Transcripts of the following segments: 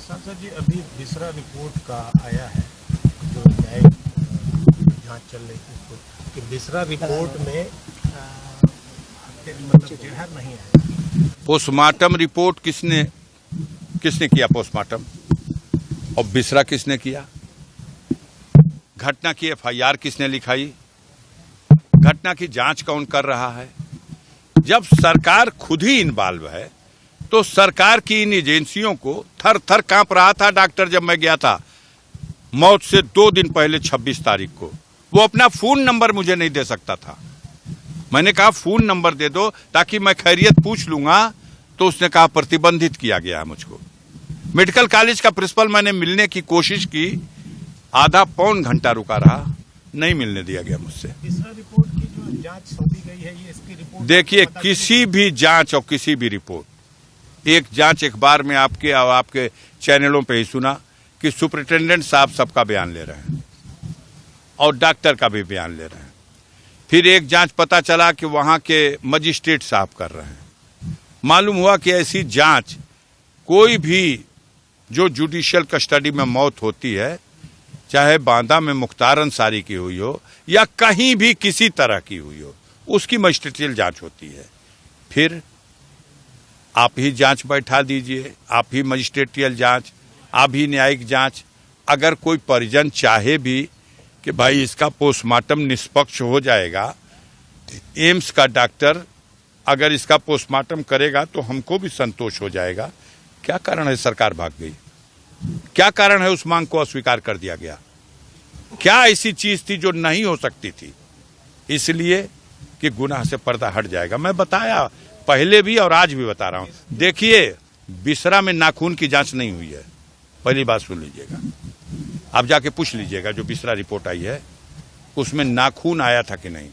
सांसद जी, अभी बिसरा रिपोर्ट का आया है जो न्यायिक जांच चल रही थी उसको कि बिसरा रिपोर्ट में मतलब जहर नहीं है। पोस्टमार्टम रिपोर्ट किसने किया पोस्टमार्टम, और बिसरा किसने किया? घटना की एफआईआर किसने लिखाई? घटना की जांच कौन कर रहा है? जब सरकार खुद ही इन्वॉल्व है तो सरकार की इन एजेंसियों को थर थर कांप रहा था। डॉक्टर जब मैं गया था मौत से 2 दिन पहले 26 तारीख को, वो अपना फोन नंबर मुझे नहीं दे सकता था। मैंने कहा फोन नंबर दे दो ताकि मैं खैरियत पूछ लूंगा, तो उसने कहा प्रतिबंधित किया गया है मुझको। मेडिकल कॉलेज का प्रिंसिपल मैंने मिलने की कोशिश की, आधा पौन घंटा रुका रहा, नहीं मिलने दिया गया मुझसे। बिसरा रिपोर्ट की जो जांच सौंपी गई है, ये इसकी रिपोर्ट देखिए, किसी भी जांच और किसी भी रिपोर्ट, एक जांच अखबार में आपके चैनलों पे ही सुना कि सुपरिटेंडेंट साहब सबका बयान ले रहे हैं और डॉक्टर का भी बयान ले रहे हैं। फिर एक जांच पता चला कि वहां के मजिस्ट्रेट साहब कर रहे हैं। मालूम हुआ कि ऐसी जांच कोई भी जो जुडिशियल कस्टडी में मौत होती है, चाहे बांदा में मुख्तार अंसारी की हुई हो या कहीं भी किसी तरह की हुई हो, उसकी मजिस्ट्रियल जांच होती है। फिर आप ही जांच बैठा दीजिए, आप ही मजिस्ट्रेटियल जांच, आप ही न्यायिक जांच। अगर कोई परिजन चाहे भी कि भाई इसका पोस्टमार्टम निष्पक्ष हो जाएगा, एम्स का डॉक्टर अगर इसका पोस्टमार्टम करेगा तो हमको भी संतोष हो जाएगा। क्या कारण है सरकार भाग गई? क्या कारण है उस मांग को अस्वीकार कर दिया गया? क्या ऐसी चीज थी जो नहीं हो सकती थी? इसलिए कि गुनाह से पर्दा हट जाएगा। मैं बताया पहले भी और आज भी बता रहा हूं। देखिए, बिसरा में नाखून की जांच नहीं हुई है, पहली बात सुन लीजिएगा। आप जाके पूछ लीजिएगा, जो बिसरा रिपोर्ट आई है उसमें नाखून आया था कि नहीं।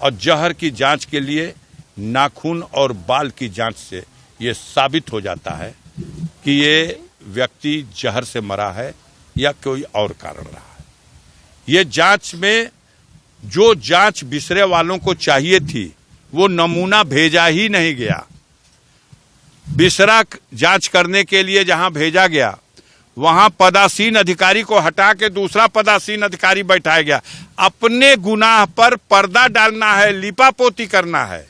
और जहर की जांच के लिए नाखून और बाल की जांच से यह साबित हो जाता है कि ये व्यक्ति जहर से मरा है या कोई और कारण रहा है। ये जांच में जो जांच बिसरे वालों को चाहिए थी वो नमूना भेजा ही नहीं गया। बिसरा जांच करने के लिए जहां भेजा गया, वहां पदासीन अधिकारी को हटा के दूसरा पदासीन अधिकारी बैठाया गया। अपने गुनाह पर पर्दा डालना है, लिपापोती करना है।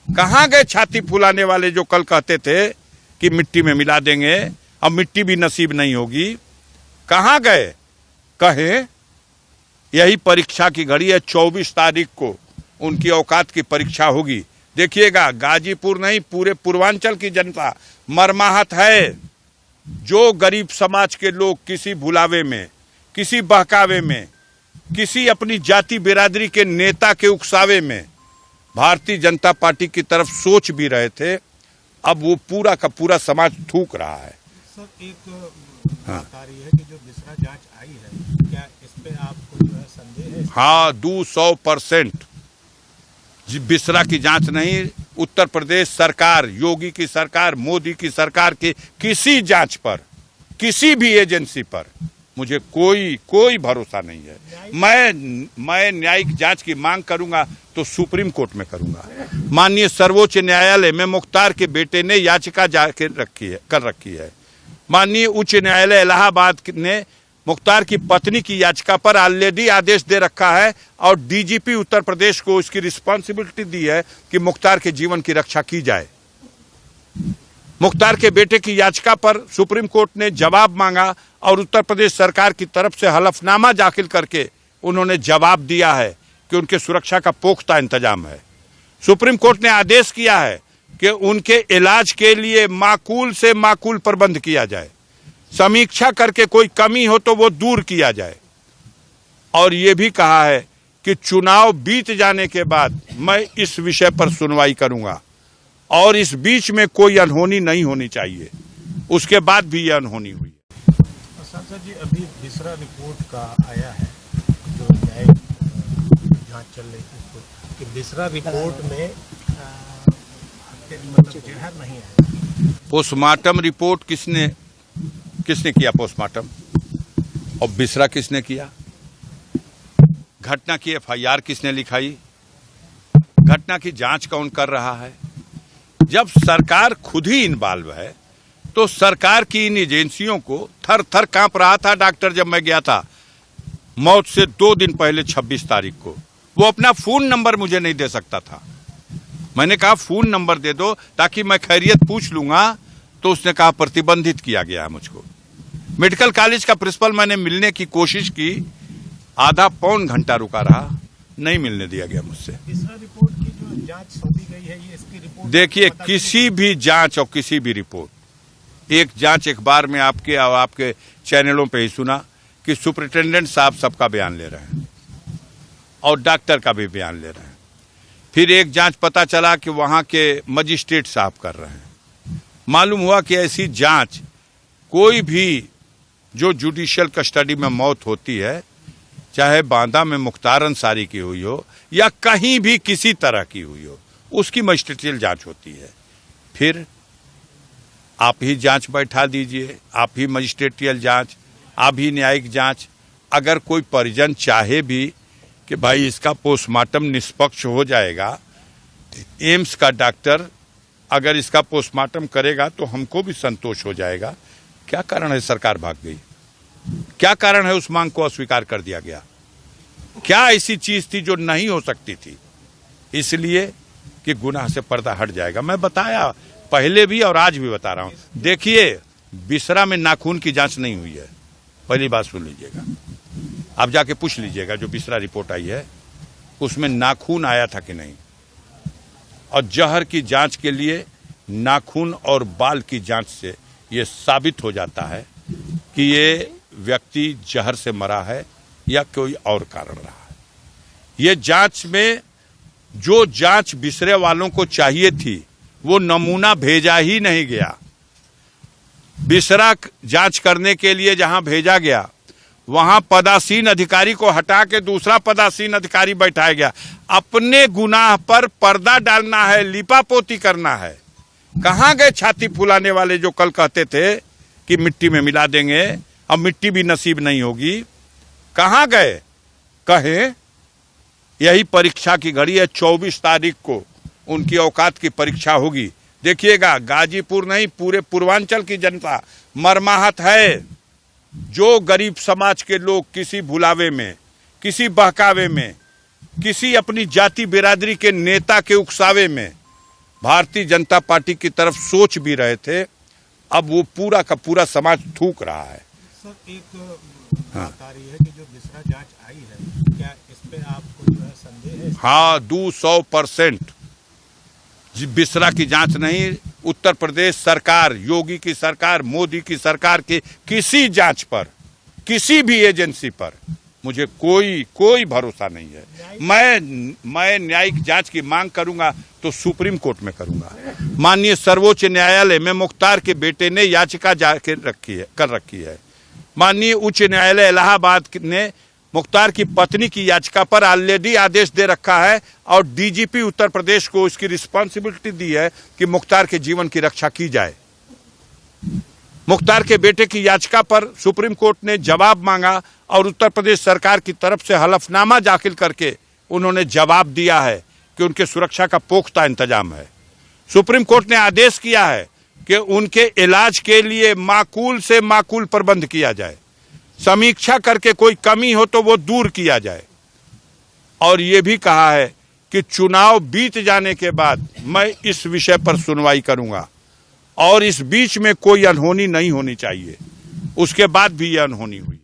कहां गए छाती फुलाने वाले जो कल कहते थे कि मिट्टी में मिला देंगे, अब मिट्टी भी नसीब नहीं होगी? कहां गए? कहें यही परीक्षा की घड़ी है। 24 तारीख को उनकी औकात की परीक्षा होगी। देखिएगा, गाजीपुर नहीं पूरे पूर्वांचल की जनता मरमाहत है। जो गरीब समाज के लोग किसी भुलावे में, किसी बहकावे में, किसी अपनी जाति बिरादरी के नेता के उकसावे में भारतीय जनता पार्टी की तरफ सोच भी रहे थे, अब वो पूरा का पूरा समाज थूक रहा है। सर, एक बात आ रही है कि जो बिसरा जांच आई है, क्या इस पे आपको जो है संदेह है? हाँ, 200% बिसरा की जांच नहीं, उत्तर प्रदेश सरकार, योगी की सरकार, मोदी की सरकार की किसी जांच पर, किसी भी एजेंसी पर मुझे कोई भरोसा नहीं है। मैं न्यायिक जांच की मांग करूंगा तो सुप्रीम कोर्ट में करूंगा। माननीय सर्वोच्च न्यायालय में मुख्तार के बेटे ने याचिका कर रखी है। माननीय उच्च न्यायालय इलाहाबाद ने मुख्तार की पत्नी की याचिका पर ऑलरेडी आदेश दे रखा है और डीजीपी उत्तर प्रदेश को इसकी रिस्पॉन्सिबिलिटी दी है कि मुख्तार के जीवन की रक्षा की जाए। मुख्तार के बेटे की याचिका पर सुप्रीम कोर्ट ने जवाब मांगा और उत्तर प्रदेश सरकार की तरफ से हलफनामा दाखिल करके उन्होंने जवाब दिया है कि उनके सुरक्षा का पुख्ता इंतजाम है। सुप्रीम कोर्ट ने आदेश किया है कि उनके इलाज के लिए माकूल से माकूल प्रबंध किया जाए, समीक्षा करके कोई कमी हो तो वो दूर किया जाए। और ये भी कहा है कि चुनाव बीत जाने के बाद मैं इस विषय पर सुनवाई करूंगा और इस बीच में कोई अनहोनी नहीं होनी चाहिए। उसके बाद भी ये अनहोनी हुई। सांसद जी, अभी बिसरा रिपोर्ट का आया है जो न्यायिक जांच चल रही थी उसको कि बिसरा रिपोर्ट में मतलब जहर नहीं है। पोस्टमार्टम रिपोर्ट किसने किया पोस्टमार्टम, और बिसरा किसने किया? घटना की एफआईआर किसने लिखाई? घटना की जांच कौन कर रहा है? जब सरकार खुद ही इन्वॉल्व है तो सरकार की इन एजेंसियों को थर थर कांप रहा था डॉक्टर जब मैं गया था मौत से 2 दिन पहले 26 तारीख को। वो अपना फोन नंबर मुझे नहीं दे सकता था। मैंने कहा फोन नंबर दे दो ताकि मैं खैरियत पूछ लूंगा, तो उसने कहा प्रतिबंधित किया गया है मुझको। मेडिकल कॉलेज का प्रिंसिपल मैंने मिलने की कोशिश की, आधा पौन घंटा रुका रहा, नहीं मिलने दिया गया मुझसे। बिसरा रिपोर्ट की जो जांच सौंपी गई है, ये इसकी रिपोर्ट देखिए, किसी भी जांच और किसी भी रिपोर्ट, एक जांच अखबार में आपके चैनलों पे ही सुना कि सुपरिटेंडेंट साहब सबका बयान ले रहे हैं और डॉक्टर का भी बयान ले रहे हैं। फिर एक जांच पता चला कि वहां के मजिस्ट्रेट साहब कर रहे हैं। मालूम हुआ कि ऐसी जांच कोई भी जो जुडिशियल कस्टडी में मौत होती है, चाहे बांदा में मुख्तार अंसारी की हुई हो या कहीं भी किसी तरह की हुई हो, उसकी मजिस्ट्रियल जांच होती है। फिर आप ही जांच बैठा दीजिए, आप ही मजिस्ट्रेटियल जांच, आप ही न्यायिक जांच। अगर कोई परिजन चाहे भी कि भाई इसका पोस्टमार्टम निष्पक्ष हो जाएगा, एम्स का डॉक्टर अगर इसका पोस्टमार्टम करेगा तो हमको भी संतोष हो जाएगा, क्या कारण है सरकार भाग गई? क्या कारण है उस मांग को अस्वीकार कर दिया गया? क्या ऐसी चीज थी जो नहीं हो सकती थी? इसलिए कि गुनाह से पर्दा हट जाएगा। मैं बताया पहले भी और आज भी बता रहा हूं। देखिए, बिसरा में नाखून की जांच नहीं हुई है, पहली बात सुन लीजिएगा। आप जाके पूछ लीजिएगा, जो बिसरा रिपोर्ट आई है उसमें नाखून आया था कि नहीं। और जहर की जांच के लिए नाखून और बाल की जांच से यह साबित हो जाता है कि ये व्यक्ति जहर से मरा है या कोई और कारण रहा है। ये जांच में जो जांच बिसरे वालों को चाहिए थी वो नमूना भेजा ही नहीं गया। बिसरा जांच करने के लिए जहां भेजा गया, वहां पदासीन अधिकारी को हटा के दूसरा पदासीन अधिकारी बैठाया गया। अपने गुनाह पर पर्दा डालना है, लिपापोती करना है। कहां गए छाती फुलाने वाले जो कल कहते थे कि मिट्टी में मिला देंगे, अब मिट्टी भी नसीब नहीं होगी? कहां गए? कहें यही परीक्षा की घड़ी है। 24 तारीख को उनकी औकात की परीक्षा होगी। देखिएगा, गाजीपुर नहीं पूरे पूर्वांचल की जनता मरमाहत है। जो गरीब समाज के लोग किसी भुलावे में, किसी बहकावे में, किसी अपनी जाति बिरादरी के नेता के उकसावे में भारतीय जनता पार्टी की तरफ सोच भी रहे थे, अब वो पूरा का पूरा समाज थूक रहा है। सर, एक बात आ रही है कि जो बिसरा जांच आई है, क्या इस पे आपको जो है संदेह है? हाँ, 200% बिसरा की जांच नहीं, उत्तर प्रदेश सरकार, योगी की सरकार, मोदी की सरकार की किसी जांच पर, किसी भी एजेंसी पर मुझे कोई भरोसा नहीं है। मैं न्यायिक जांच की मांग करूंगा तो सुप्रीम कोर्ट में करूंगा। माननीय सर्वोच्च न्यायालय में मुख्तार के बेटे ने याचिका कर रखी है। माननीय उच्च न्यायालय इलाहाबाद ने मुख्तार की पत्नी की याचिका पर ऑलरेडी आदेश दे रखा है और डीजीपी उत्तर प्रदेश को इसकी रिस्पॉन्सिबिलिटी दी है कि मुख्तार के जीवन की रक्षा की जाए। मुख्तार के बेटे की याचिका पर सुप्रीम कोर्ट ने जवाब मांगा और उत्तर प्रदेश सरकार की तरफ से हलफनामा दाखिल करके उन्होंने जवाब दिया है कि उनके सुरक्षा का पुख्ता इंतजाम है। सुप्रीम कोर्ट ने आदेश किया है कि उनके इलाज के लिए माकूल से माकूल प्रबंध किया जाए, समीक्षा करके कोई कमी हो तो वो दूर किया जाए। और ये भी कहा है कि चुनाव बीत जाने के बाद मैं इस विषय पर सुनवाई करूंगा और इस बीच में कोई अनहोनी नहीं होनी चाहिए। उसके बाद भी यह अनहोनी हुई।